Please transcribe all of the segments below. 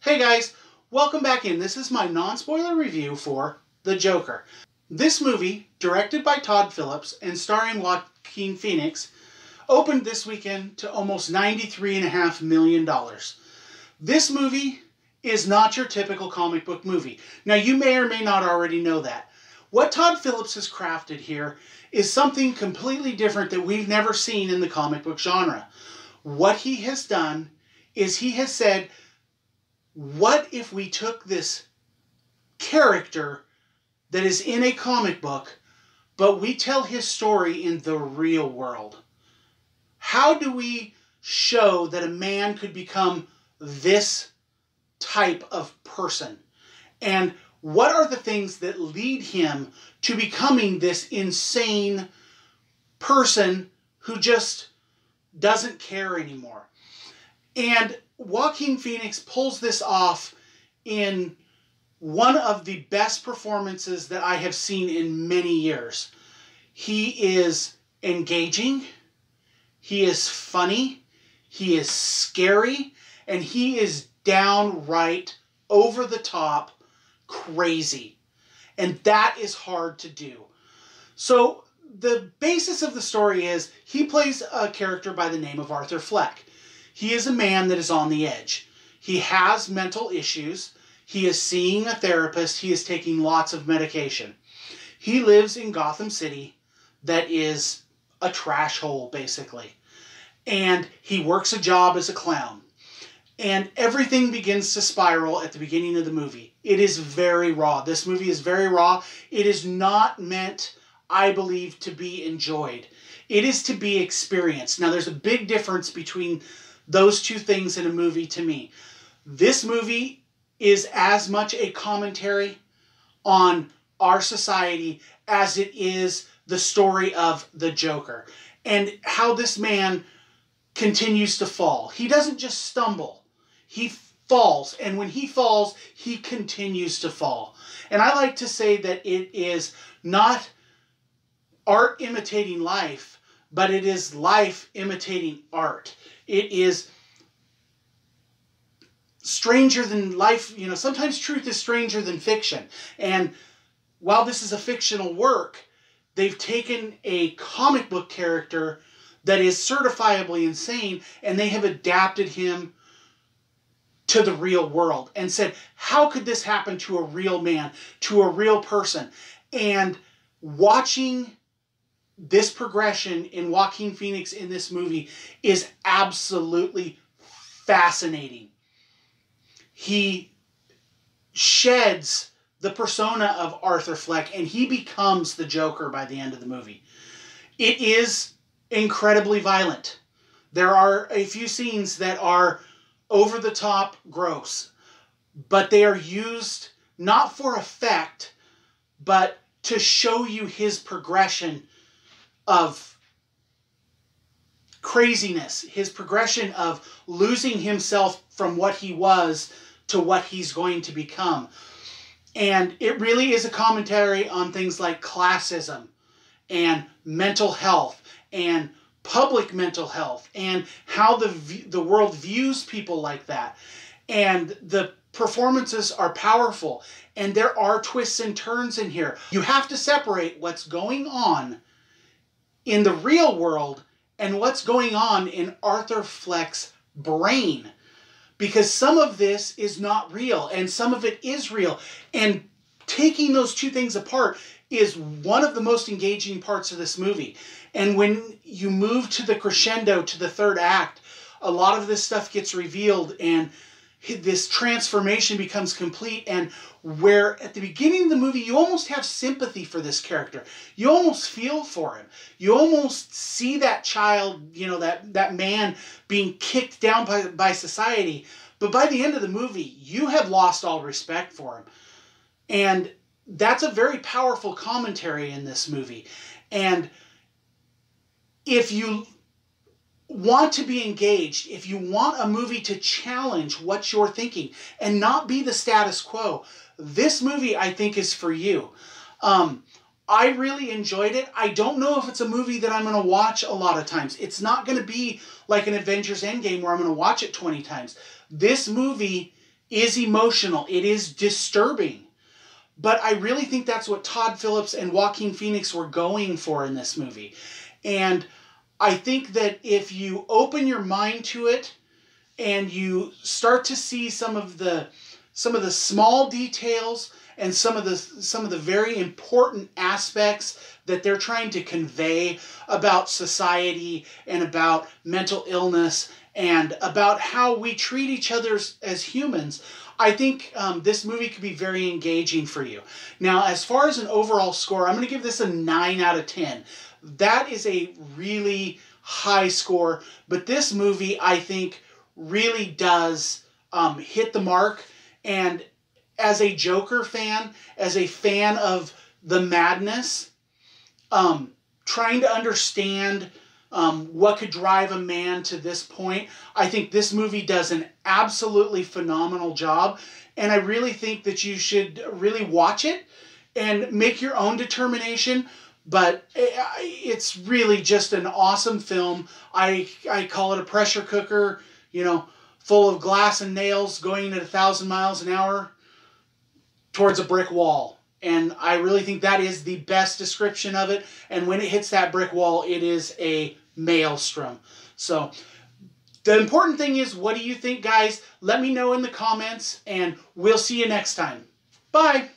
Hey guys, welcome back in. This is my non-spoiler review for The Joker. This movie, directed by Todd Phillips and starring Joaquin Phoenix, opened this weekend to almost $93.5 million. This movie is not your typical comic book movie. Now, you may or may not already know that. What Todd Phillips has crafted here is something completely different that we've never seen in the comic book genre. What he has done is he has said, what if we took this character that is in a comic book, but we tell his story in the real world? How do we show that a man could become this type of person? And what are the things that lead him to becoming this insane person who just doesn't care anymore? And Joaquin Phoenix pulls this off in one of the best performances that I have seen in many years. He is engaging, he is funny, he is scary, and he is downright over the top crazy. And that is hard to do. So the basis of the story is he plays a character by the name of Arthur Fleck. He is a man that is on the edge. He has mental issues. He is seeing a therapist. He is taking lots of medication. He lives in Gotham City that is a trash hole, basically. And he works a job as a clown. And everything begins to spiral at the beginning of the movie. It is very raw. This movie is very raw. It is not meant, I believe, to be enjoyed. It is to be experienced. Now, there's a big difference between those two things in a movie to me. This movie is as much a commentary on our society as it is the story of the Joker and how this man continues to fall. He doesn't just stumble. He falls, and when he falls, he continues to fall. And I like to say that it is not art imitating life, but it is life imitating art. It is stranger than life. You know, sometimes truth is stranger than fiction. And while this is a fictional work, they've taken a comic book character that is certifiably insane, and they have adapted him to the real world and said, how could this happen to a real man, to a real person? And watching this progression in Joaquin Phoenix in this movie is absolutely fascinating. He sheds the persona of Arthur Fleck and he becomes the Joker by the end of the movie. It is incredibly violent. There are a few scenes that are over the top gross, but they are used not for effect, but to show you his progression of craziness, his progression of losing himself from what he was to what he's going to become. And it really is a commentary on things like classism and mental health and public mental health and how the world views people like that. And the performances are powerful and there are twists and turns in here. You have to separate what's going on in the real world and what's going on in Arthur Fleck's brain. Because some of this is not real and some of it is real. And taking those two things apart is one of the most engaging parts of this movie. And when you move to the crescendo, to the third act, a lot of this stuff gets revealed and this transformation becomes complete. And where at the beginning of the movie, you almost have sympathy for this character. You almost feel for him. You almost see that child, you know, that man being kicked down by society. But by the end of the movie, you have lost all respect for him. And that's a very powerful commentary in this movie. And if you want to be engaged, if you want a movie to challenge what you're thinking and not be the status quo, this movie, I think, is for you. I really enjoyed it. I don't know if it's a movie that I'm going to watch a lot of times. It's not going to be like an Avengers Endgame where I'm going to watch it 20 times. This movie is emotional. It is disturbing. But I really think that's what Todd Phillips and Joaquin Phoenix were going for in this movie. And I think that if you open your mind to it and you start to see some of the small details and some of the very important aspects that they're trying to convey about society and about mental illness and about how we treat each other as humans, I think this movie could be very engaging for you. Now, as far as an overall score, I'm going to give this a 9 out of 10. That is a really high score, but this movie, I think, really does hit the mark. And as a Joker fan, as a fan of the madness, trying to understand what could drive a man to this point, I think this movie does an absolutely phenomenal job. And I really think that you should really watch it and make your own determination. But it's really just an awesome film. I call it a pressure cooker, you know, full of glass and nails going at 1,000 miles an hour towards a brick wall. And I really think that is the best description of it. And when it hits that brick wall, it is a maelstrom. So the important thing is, what do you think, guys? Let me know in the comments, and we'll see you next time. Bye.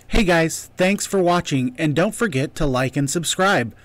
Hey guys, thanks for watching, and don't forget to like and subscribe.